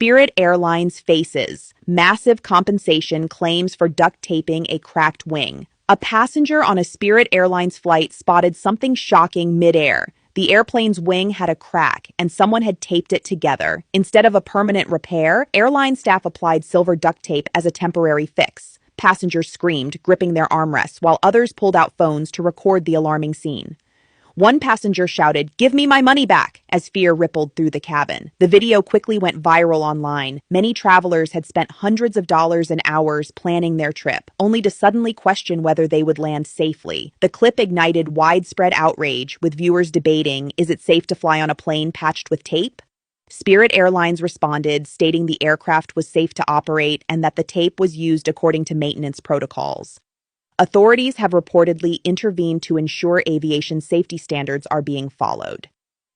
Spirit Airlines faces massive compensation claims for duct taping a cracked wing. A passenger on a Spirit Airlines flight spotted something shocking midair. The airplane's wing had a crack, and someone had taped it together. Instead of a permanent repair, airline staff applied silver duct tape as a temporary fix. Passengers screamed, gripping their armrests, while others pulled out phones to record the alarming scene. One passenger shouted, "Give me my money back," as fear rippled through the cabin. The video quickly went viral online. Many travelers had spent hundreds of dollars and hours planning their trip, only to suddenly question whether they would land safely. The clip ignited widespread outrage, with viewers debating, is it safe to fly on a plane patched with tape? Spirit Airlines responded, stating the aircraft was safe to operate and that the tape was used according to maintenance protocols. Authorities have reportedly intervened to ensure aviation safety standards are being followed.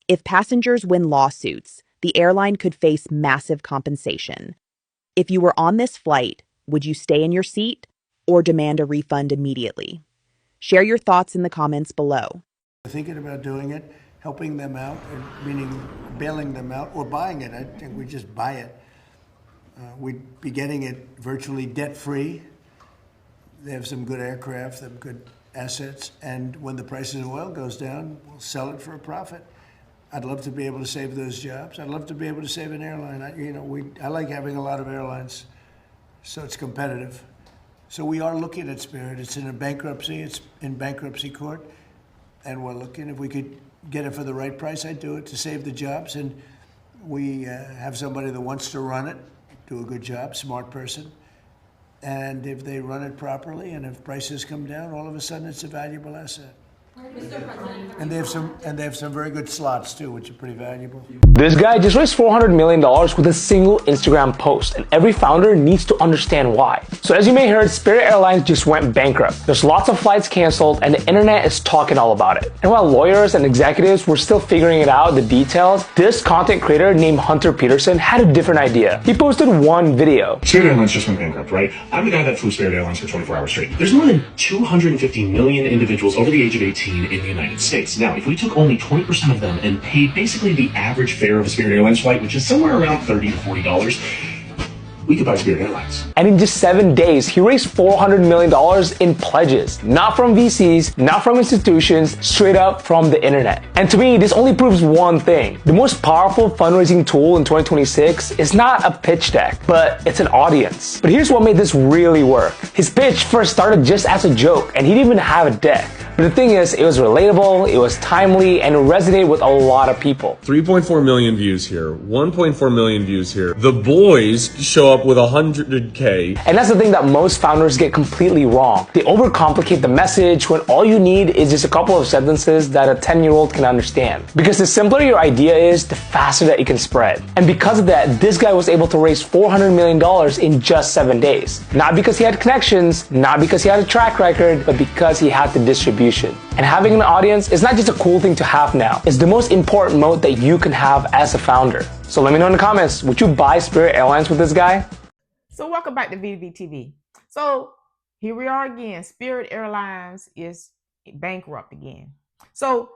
If passengers win lawsuits, the airline could face massive compensation. If you were on this flight, would you stay in your seat or demand a refund immediately? Share your thoughts in the comments below. Thinking about doing it, helping them out, meaning bailing them out or buying it. I think we just buy it. We'd be getting it virtually debt-free. They have some good aircraft, some good assets, and when the price of oil goes down, we'll sell it for a profit. I'd love to be able to save those jobs. I'd love to be able to save an airline. I like having a lot of airlines, so it's competitive. So we are looking at Spirit. It's in a bankruptcy. It's in bankruptcy court, and we're looking if we could get it for the right price. I'd do it to save the jobs, and we have somebody that wants to run it, do a good job, smart person. And if they run it properly, and if prices come down, all of a sudden it's a valuable asset. And they have some very good slots too, which are pretty valuable. This guy just raised $400 million with a single Instagram post, and every founder needs to understand why. So as you may have heard, Spirit Airlines just went bankrupt. There's lots of flights canceled, and the internet is talking all about it. And while lawyers and executives were still figuring it out, the details, this content creator named Hunter Peterson had a different idea. He posted one video. Spirit Airlines just went bankrupt, right? I'm the guy that flew Spirit Airlines for 24 hours straight. There's more than 250 million individuals over the age of 18 in the United States. Now, if we took only 20% of them and paid basically the average fare of a Spirit Airlines flight, which is somewhere around $30 to $40, we could buy Spirit Airlines. And in just 7 days, he raised $400 million in pledges. Not from VCs, not from institutions, straight up from the internet. And to me, this only proves one thing. The most powerful fundraising tool in 2026 is not a pitch deck, but it's an audience. But here's what made this really work. His pitch first started just as a joke, and he didn't even have a deck. But the thing is, it was relatable, it was timely, and it resonated with a lot of people. 3.4 million views here, 1.4 million views here. The boys show up with 100K. And that's the thing that most founders get completely wrong. They overcomplicate the message when all you need is just a couple of sentences that a 10-year-old can understand. Because the simpler your idea is, the faster that it can spread. And because of that, this guy was able to raise $400 million in just 7 days. Not because he had connections, not because he had a track record, but because he had the distribution. And having an audience is not just a cool thing to have now. It's the most important moat that you can have as a founder. So let me know in the comments, would you buy Spirit Airlines with this guy? So welcome back to veetaveetv. So here we are again. Spirit Airlines is bankrupt again. So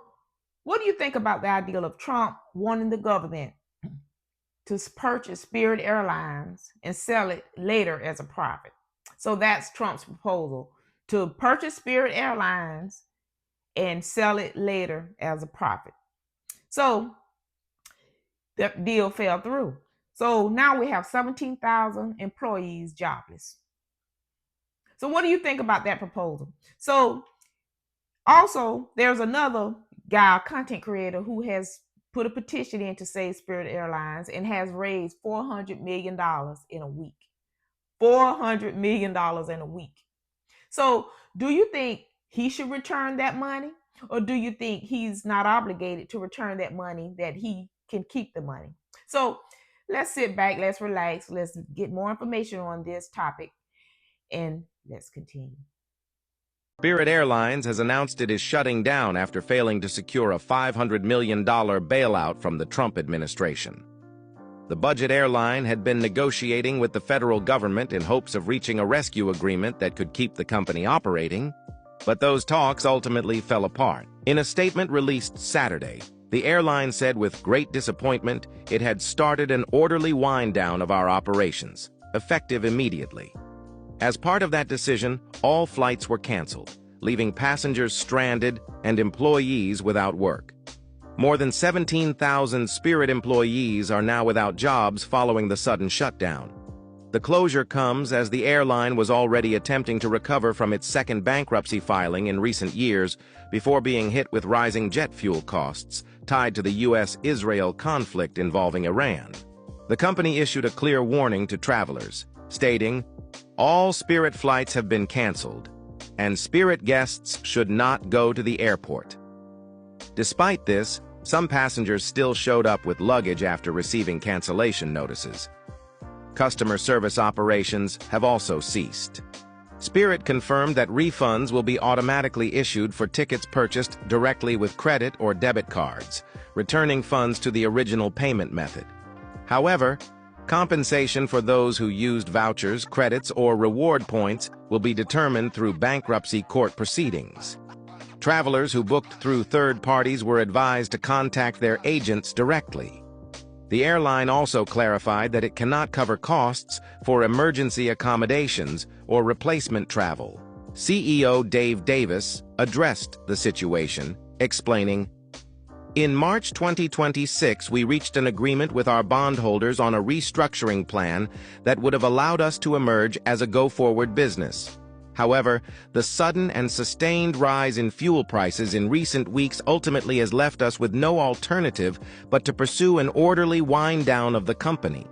what do you think about the idea of Trump wanting the government to purchase Spirit Airlines and sell it later as a profit? So that's Trump's proposal, to purchase Spirit Airlines and sell it later as a profit. So the deal fell through. So now we have 17,000 employees jobless. So what do you think about that proposal? So also there's another guy, a content creator, who has put a petition in to save Spirit Airlines and has raised $400 million in a week. $400 million in a week. So do you think he should return that money? Or do you think he's not obligated to return that money, that he can keep the money? So let's sit back, let's relax, let's get more information on this topic, and let's continue. Spirit Airlines has announced it is shutting down after failing to secure a $500 million bailout from the Trump administration. The budget airline had been negotiating with the federal government in hopes of reaching a rescue agreement that could keep the company operating, but those talks ultimately fell apart. In a statement released Saturday, The airline said with great disappointment it had started an orderly wind-down of our operations, effective immediately. As part of that decision, all flights were canceled, leaving passengers stranded and employees without work. More than 17,000 Spirit employees are now without jobs following the sudden shutdown. The closure comes as the airline was already attempting to recover from its second bankruptcy filing in recent years before being hit with rising jet fuel costs tied to the U.S.-Israel conflict involving Iran. The company issued a clear warning to travelers, stating, "All Spirit flights have been canceled, and Spirit guests should not go to the airport." Despite this, some passengers still showed up with luggage after receiving cancellation notices. Customer service operations have also ceased. Spirit confirmed that refunds will be automatically issued for tickets purchased directly with credit or debit cards, returning funds to the original payment method. However, compensation for those who used vouchers, credits, or reward points will be determined through bankruptcy court proceedings. Travelers who booked through third parties were advised to contact their agents directly. The airline also clarified that it cannot cover costs for emergency accommodations or replacement travel. CEO Dave Davis addressed the situation, explaining, "In March 2026, we reached an agreement with our bondholders on a restructuring plan that would have allowed us to emerge as a go-forward business. However, the sudden and sustained rise in fuel prices in recent weeks ultimately has left us with no alternative but to pursue an orderly wind-down of the company."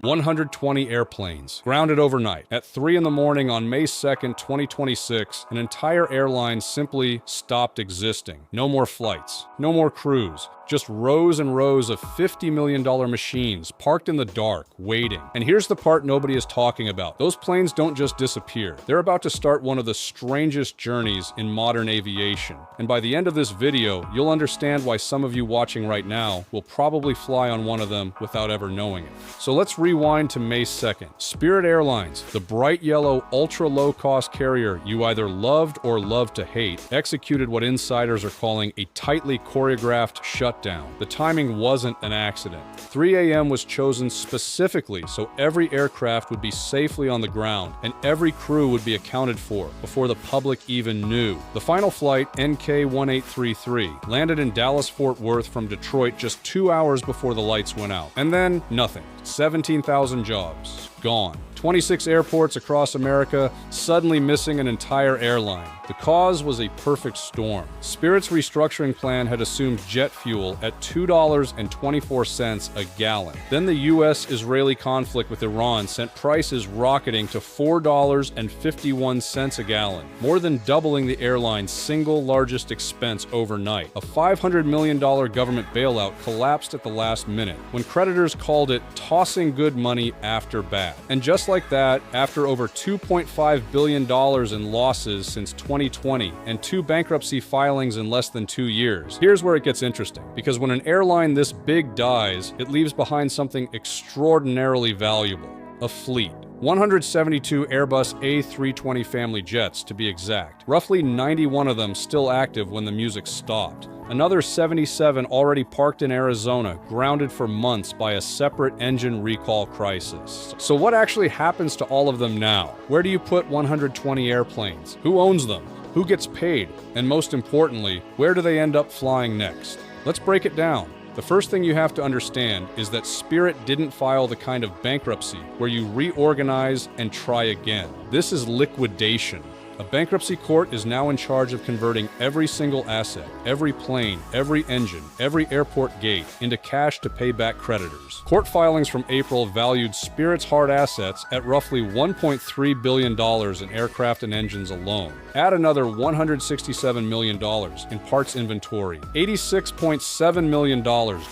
120 airplanes grounded overnight. At 3 in the morning on May 2nd, 2026, an entire airline simply stopped existing. No more flights, no more crews, just rows and rows of $50 million machines parked in the dark, waiting. And here's the part nobody is talking about. Those planes don't just disappear. They're about to start one of the strangest journeys in modern aviation. And by the end of this video, you'll understand why some of you watching right now will probably fly on one of them without ever knowing it. So let's rewind to May 2nd. Spirit Airlines, the bright yellow, ultra low-cost carrier you either loved or loved to hate, executed what insiders are calling a tightly choreographed shutdown. The timing wasn't an accident. 3 a.m. was chosen specifically so every aircraft would be safely on the ground and every crew would be accounted for before the public even knew. The final flight, NK-1833, landed in Dallas-Fort Worth from Detroit just 2 hours before the lights went out. And then, nothing. 17,000 jobs. Gone. 26 airports across America suddenly missing an entire airline. The cause was a perfect storm. Spirit's restructuring plan had assumed jet fuel at $2.24 a gallon. Then the U.S.-Israeli conflict with Iran sent prices rocketing to $4.51 a gallon, more than doubling the airline's single largest expense overnight. A $500 million government bailout collapsed at the last minute, when creditors called it tossing good money after bad. And just like that, after over $2.5 billion in losses since 2020 and 2 bankruptcy filings in less than 2 years, here's where it gets interesting. Because when an airline this big dies, it leaves behind something extraordinarily valuable: a fleet. 172 Airbus A320 family jets, to be exact. Roughly 91 of them still active when the music stopped. Another 77 already parked in Arizona, grounded for months by a separate engine recall crisis. So what actually happens to all of them now? Where do you put 120 airplanes? Who owns them? Who gets paid? And most importantly, where do they end up flying next? Let's break it down. The first thing you have to understand is that Spirit didn't file the kind of bankruptcy where you reorganize and try again. This is liquidation. A bankruptcy court is now in charge of converting every single asset, every plane, every engine, every airport gate into cash to pay back creditors. Court filings from April valued Spirit's hard assets at roughly $1.3 billion in aircraft and engines alone. Add another $167 million in parts inventory, $86.7 million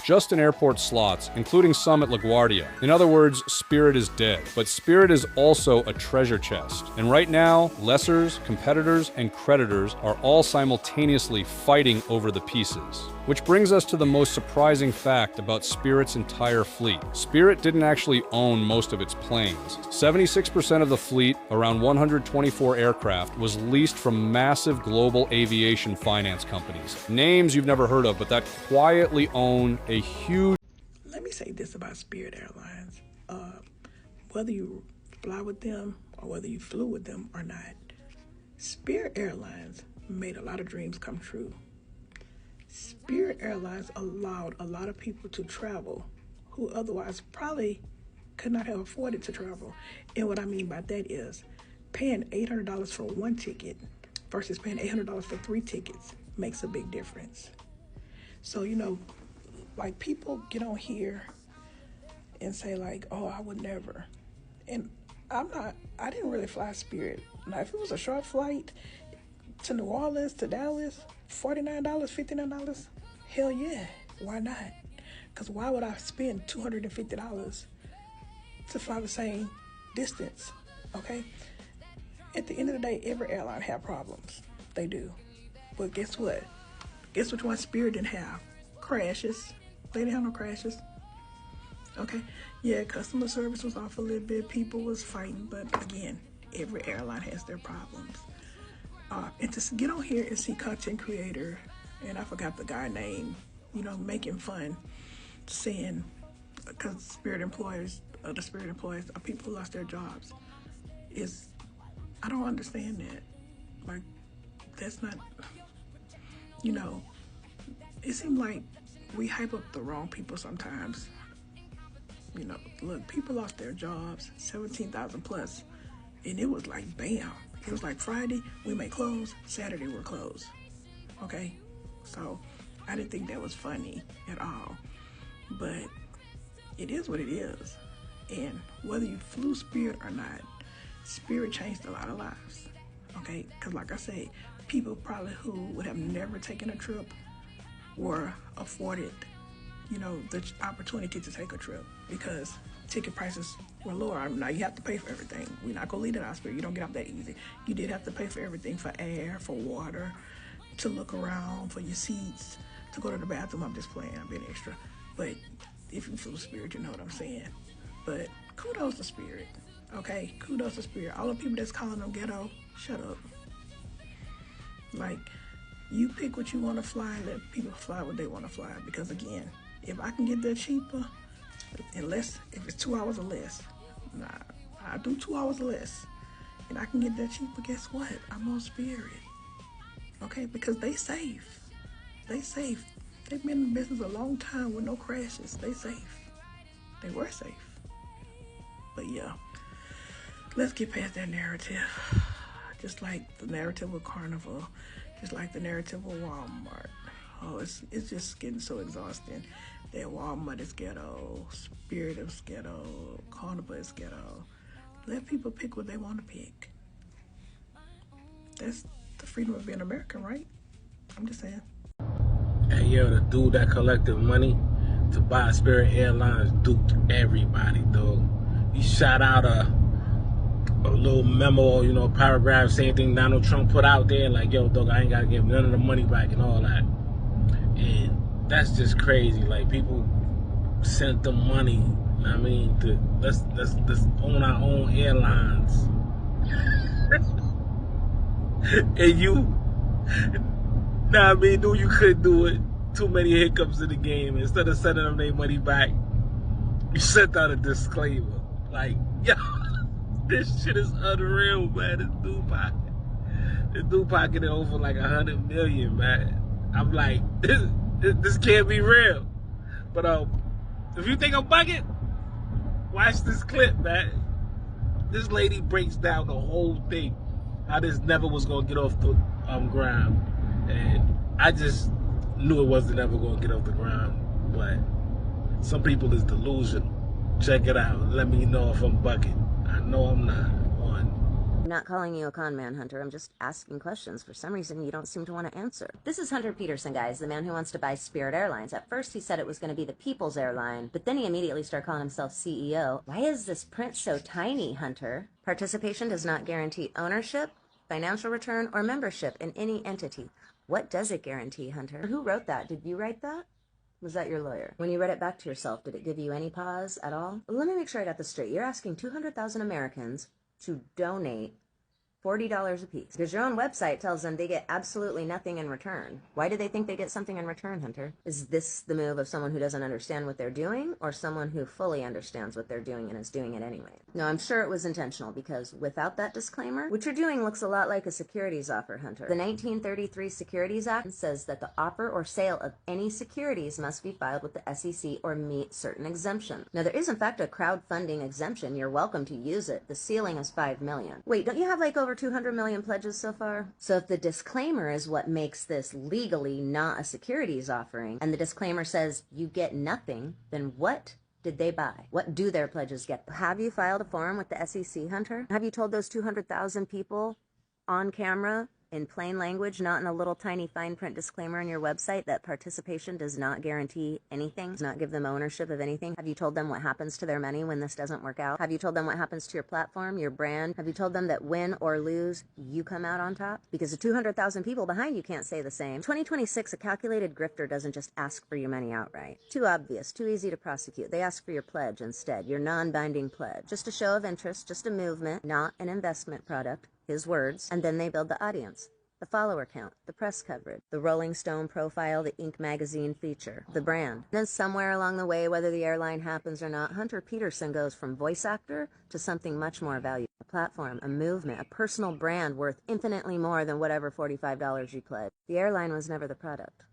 just in airport slots, including some at LaGuardia. In other words, Spirit is dead. But Spirit is also a treasure chest. And right now, lessors, Investors, competitors, and creditors are all simultaneously fighting over the pieces. Which brings us to the most surprising fact about Spirit's entire fleet. Spirit didn't actually own most of its planes. 76% of the fleet, around 124 aircraft, was leased from massive global aviation finance companies. Names you've never heard of, but that quietly own a huge... Let me say this about Spirit Airlines. Whether you fly with them or whether you flew with them or not, Spirit Airlines made a lot of dreams come true. Spirit Airlines allowed a lot of people to travel who otherwise probably could not have afforded to travel. And what I mean by that is paying $800 for one ticket versus paying $800 for 3 tickets makes a big difference. So, like, people get on here and say like, oh, I would never. And I didn't really fly Spirit. Now, if it was a short flight to New Orleans, to Dallas, $49, $59, hell yeah, why not? Because why would I spend $250 to fly the same distance, okay? At the end of the day, every airline have problems. They do. But guess what? Guess which one Spirit didn't have? Crashes. They didn't have no crashes. Okay, yeah, customer service was off a little bit. People was fighting, but again, every airline has their problems. And to get on here and see content creator, and I forgot the guy name, making fun, saying, because the Spirit employees, are people who lost their jobs, I don't understand that. Like, that's not, it seemed like we hype up the wrong people sometimes. Look, people lost their jobs, 17,000 plus, and it was like, bam. It was like Friday, we may close, Saturday we're closed, okay? So I didn't think that was funny at all, but it is what it is. And whether you flew Spirit or not, Spirit changed a lot of lives, okay? Because like I say, people probably who would have never taken a trip were afforded the opportunity to take a trip because ticket prices were lower. Now you have to pay for everything. We're not gonna leave it out, Spirit. You don't get off that easy. You did have to pay for everything, for air, for water, to look around, for your seats, to go to the bathroom. I'm just playing, I'm being extra. But if you flew Spirit, you know what I'm saying. But kudos to Spirit, okay? Kudos to Spirit. All the people that's calling them ghetto, shut up. Like, you pick what you want to fly and let people fly what they want to fly. Because again, if I can get that cheaper, if it's 2 hours or less, nah, I do 2 hours or less, and I can get that cheaper, guess what? I'm on Spirit, okay? Because they safe. They've been in business a long time with no crashes. They safe. They were safe. But yeah, let's get past that narrative. Just like the narrative with Carnival, just like the narrative with Walmart. Oh, it's just getting so exhausting. That Walmart is ghetto, Spirit is ghetto, Carnival is ghetto. Let people pick what they want to pick. That's the freedom of being American, right? I'm just saying. Hey, yo, the dude that collected money to buy Spirit Airlines duped everybody, dog. He shot out a little memo, paragraph, same thing Donald Trump put out there, like, yo, dog, I ain't gotta give none of the money back and all that. And that's just crazy. Like, people sent them money. I mean, let's own our own airlines. And knew you couldn't do it. Too many hiccups in the game. Instead of sending them their money back, you sent out a disclaimer. Like, yo, this shit is unreal, man. This dude pocketed over like 100 million, man. I'm like, this can't be real. But if you think I'm bugging, watch this clip, man. This lady breaks down the whole thing, how this never was gonna get off the ground, and I just knew it wasn't ever gonna get off the ground. But some people is delusional. Check it out. Let me know if I'm bugging. I know I'm not. I'm not calling you a con man, Hunter. I'm just asking questions. For some reason, you don't seem to want to answer. This is Hunter Peterson, guys, the man who wants to buy Spirit Airlines. At first, he said it was going to be the People's Airline, but then he immediately started calling himself CEO. Why is this print so tiny, Hunter? Participation does not guarantee ownership. financial return, or membership in any entity. What does it guarantee, Hunter? Who wrote that? Did you write that? Was that your lawyer? When you read it back to yourself, did it give you any pause at all? Let me make sure I got this straight. You're asking 200,000 Americans to donate $40 a piece, because your own website tells them they get absolutely nothing in return. Why do they think they get something in return, Hunter? Is this the move of someone who doesn't understand what they're doing, or someone who fully understands what they're doing and is doing it anyway? No, I'm sure it was intentional, because without that disclaimer, what you're doing looks a lot like a securities offer, Hunter. The 1933 Securities Act says that the offer or sale of any securities must be filed with the SEC or meet certain exemptions. Now, there is in fact a crowdfunding exemption. You're welcome to use it. The ceiling is $5 million. Wait, don't you have like over 200 million pledges so far? So if the disclaimer is what makes this legally not a securities offering, and the disclaimer says you get nothing, then what did they buy? What do their pledges get? Have you filed a form with the SEC, Hunter? Have you told those 200,000 people on camera in plain language, not in a little tiny fine print disclaimer on your website, that participation does not guarantee anything, does not give them ownership of anything? Have you told them what happens to their money when this doesn't work out? Have you told them what happens to your platform, your brand? Have you told them that win or lose, you come out on top? Because the 200,000 people behind you can't say the same. 2026, a calculated grifter doesn't just ask for your money outright. Too obvious, too easy to prosecute. They ask for your pledge instead, your non-binding pledge. Just a show of interest, just a movement, not an investment product. His words, and then they build the audience, the follower count, the press coverage, the Rolling Stone profile, the Inc. magazine feature, the brand. Then somewhere along the way, whether the airline happens or not, Hunter Peterson goes from voice actor to something much more valuable. A platform, a movement, a personal brand worth infinitely more than whatever $45 you pledged. The airline was never the product.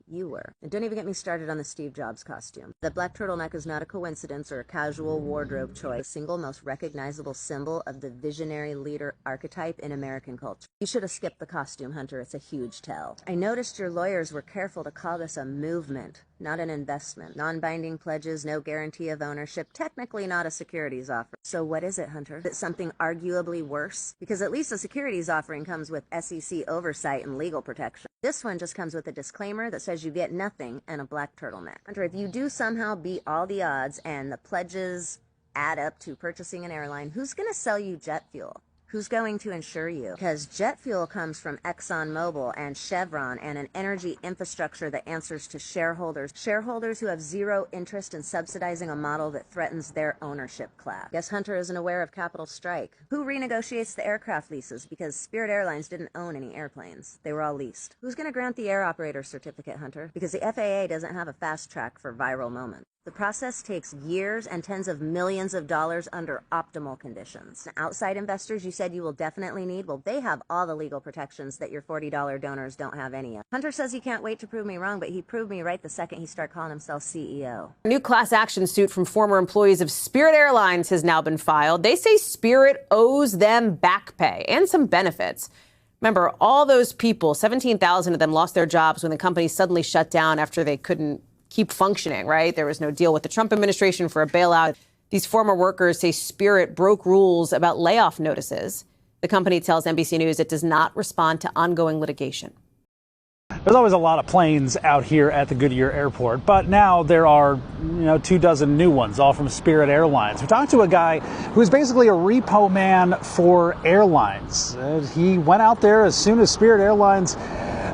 You were. And don't even get me started on the Steve Jobs costume. The black turtleneck is not a coincidence or a casual wardrobe choice. The single most recognizable symbol of the visionary leader archetype in American culture. You should have skipped the costume, Hunter. It's a huge tell. I noticed your lawyers were careful to call this a movement, not an investment. Non-binding pledges, no guarantee of ownership, technically not a securities offer. So what is it, Hunter? Is it something arguably worse? Because at least a securities offering comes with SEC oversight and legal protection. This one just comes with a disclaimer that says you get nothing and a black turtleneck. Hunter, if you do somehow beat all the odds and the pledges add up to purchasing an airline, who's going to sell you jet fuel? Who's going to insure you? Because jet fuel comes from ExxonMobil and Chevron and an energy infrastructure that answers to shareholders who have zero interest in subsidizing a model that threatens their ownership class. Guess Hunter isn't aware of Capital Strike. Who renegotiates the aircraft leases? Because Spirit Airlines didn't own any airplanes. They were all leased. Who's going to grant the air operator certificate, Hunter? Because the FAA doesn't have a fast track for viral moments. The process takes years and tens of millions of dollars under optimal conditions. Outside investors you said you will definitely need, well, they have all the legal protections that your $40 donors don't have any of. Hunter says he can't wait to prove me wrong, but he proved me right the second he started calling himself CEO. A new class action suit from former employees of Spirit Airlines has now been filed. They say Spirit owes them back pay and some benefits. Remember, all those people, 17,000 of them, lost their jobs when the company suddenly shut down after they couldn't keep functioning, right? There was no deal with the Trump administration for a bailout. These former workers say Spirit broke rules about layoff notices. The company tells NBC News it does not respond to ongoing litigation. There's always a lot of planes out here at the Goodyear Airport, but now there are, 24 new ones, all from Spirit Airlines. We talked to a guy who's basically a repo man for airlines. He went out there as soon as Spirit Airlines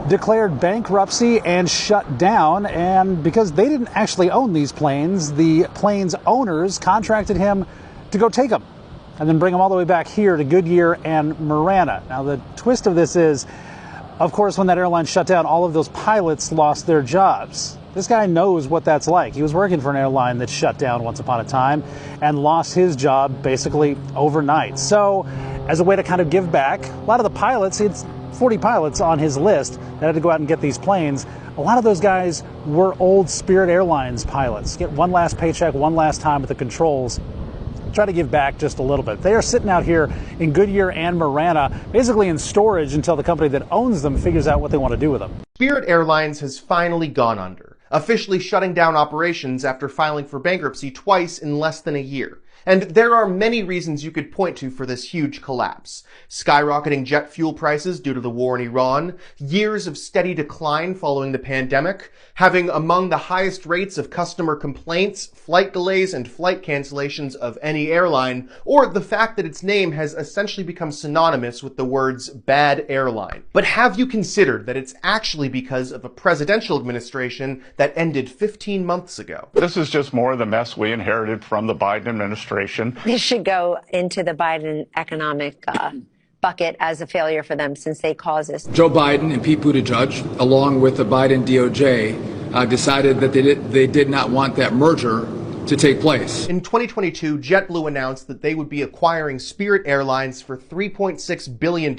declared bankruptcy and shut down, and because they didn't actually own these planes, the planes' owners contracted him to go take them and then bring them all the way back here to Goodyear and Marana. Now, the twist of this is, of course, when that airline shut down, all of those pilots lost their jobs. This guy knows what that's like. He was working for an airline that shut down once upon a time and lost his job basically overnight. So, as a way to kind of give back, a lot of the pilots, it's 40 pilots on his list that had to go out and get these planes. A lot of those guys were old Spirit Airlines pilots. Get one last paycheck, one last time at the controls. Try to give back just a little bit. They are sitting out here in Goodyear and Marana, basically in storage until the company that owns them figures out what they want to do with them. Spirit Airlines has finally gone under, officially shutting down operations after filing for bankruptcy twice in less than a year. And there are many reasons you could point to for this huge collapse. Skyrocketing jet fuel prices due to the war in Iran, years of steady decline following the pandemic, having among the highest rates of customer complaints, flight delays, and flight cancellations of any airline, or the fact that its name has essentially become synonymous with the words bad airline. But have you considered that it's actually because of a presidential administration that ended 15 months ago? This is just more of the mess we inherited from the Biden administration. This should go into the Biden economic bucket as a failure for them since they caused this. Joe Biden and Pete Buttigieg, along with the Biden DOJ, decided that they did not want that merger to take place. In 2022, JetBlue announced that they would be acquiring Spirit Airlines for $3.6 billion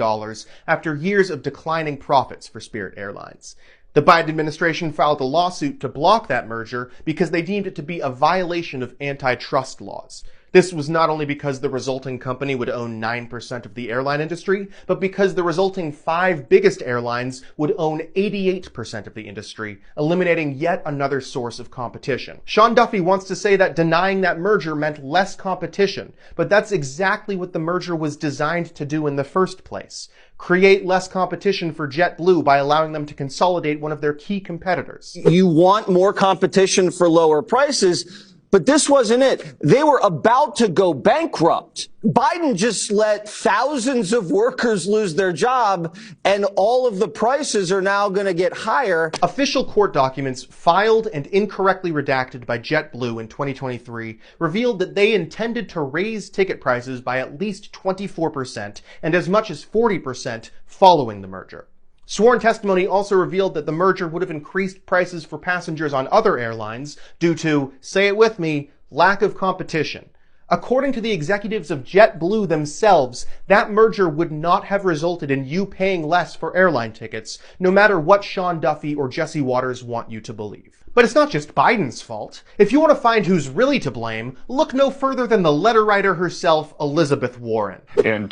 after years of declining profits for Spirit Airlines. The Biden administration filed a lawsuit to block that merger because they deemed it to be a violation of antitrust laws. This was not only because the resulting company would own 9% of the airline industry, but because the resulting 5 biggest airlines would own 88% of the industry, eliminating yet another source of competition. Sean Duffy wants to say that denying that merger meant less competition, but that's exactly what the merger was designed to do in the first place. Create less competition for JetBlue by allowing them to consolidate one of their key competitors. You want more competition for lower prices, but this wasn't it. They were about to go bankrupt. Biden just let thousands of workers lose their job, and all of the prices are now going to get higher. Official court documents filed and incorrectly redacted by JetBlue in 2023 revealed that they intended to raise ticket prices by at least 24% and as much as 40% following the merger. Sworn testimony also revealed that the merger would have increased prices for passengers on other airlines due to, say it with me, lack of competition. According to the executives of JetBlue themselves, that merger would not have resulted in you paying less for airline tickets, no matter what Sean Duffy or Jesse Waters want you to believe. But it's not just Biden's fault. If you want to find who's really to blame, look no further than the letter writer herself, Elizabeth Warren. In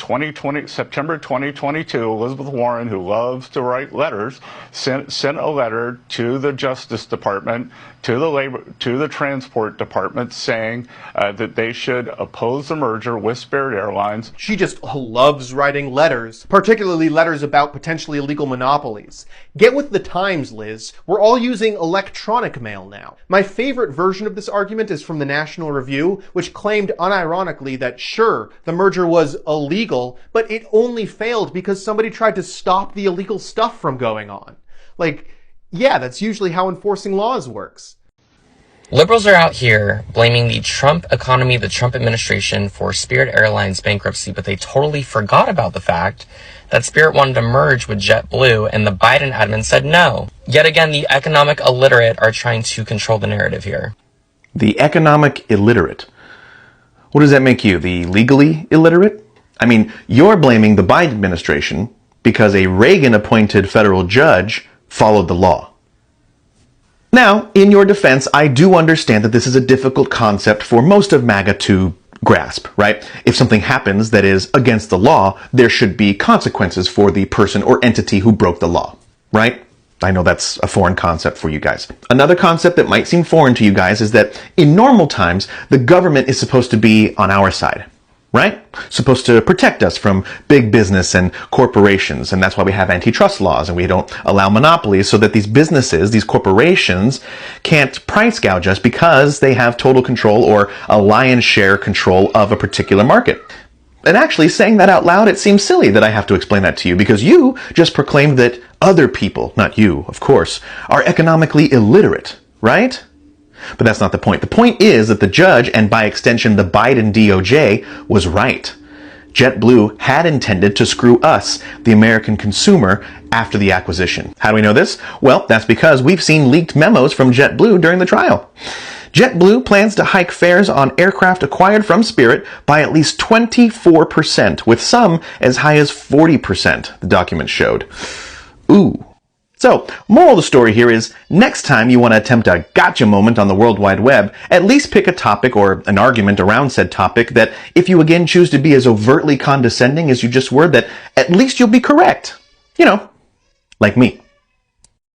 September 2022, Elizabeth Warren, who loves to write letters, sent a letter to the Justice Department, to the Transport Department, saying that they should oppose the merger with Spirit Airlines. She just loves writing letters, particularly letters about potentially illegal monopolies. Get with the times, Liz. We're all using electronic mail now. My favorite version of this argument is from the National Review, which claimed unironically that sure, the merger was illegal, but it only failed because somebody tried to stop the illegal stuff from going on. Like, yeah, that's usually how enforcing laws works. Liberals are out here blaming the Trump economy, the Trump administration for Spirit Airlines bankruptcy, but they totally forgot about the fact that Spirit wanted to merge with JetBlue and the Biden admin said no. Yet again, the economic illiterate are trying to control the narrative here. The economic illiterate. What does that make you? The legally illiterate? I mean, you're blaming the Biden administration because a Reagan-appointed federal judge followed the law. Now, in your defense, I do understand that this is a difficult concept for most of MAGA to grasp, right? If something happens that is against the law, there should be consequences for the person or entity who broke the law, right? I know that's a foreign concept for you guys. Another concept that might seem foreign to you guys is that in normal times, the government is supposed to be on our side, right? Supposed to protect us from big business and corporations, and that's why we have antitrust laws and we don't allow monopolies so that these businesses, these corporations, can't price gouge us because they have total control or a lion's share control of a particular market. And actually, saying that out loud, it seems silly that I have to explain that to you because you just proclaimed that other people, not you, of course, are economically illiterate, right? But that's not the point. The point is that the judge, and by extension the Biden DOJ, was right. JetBlue had intended to screw us, the American consumer, after the acquisition. How do we know this? Well, that's because we've seen leaked memos from JetBlue during the trial. JetBlue plans to hike fares on aircraft acquired from Spirit by at least 24%, with some as high as 40%, the document showed. Ooh. So, moral of the story here is, next time you want to attempt a gotcha moment on the World Wide Web, at least pick a topic or an argument around said topic that, if you again choose to be as overtly condescending as you just were, that at least you'll be correct. You know, like me.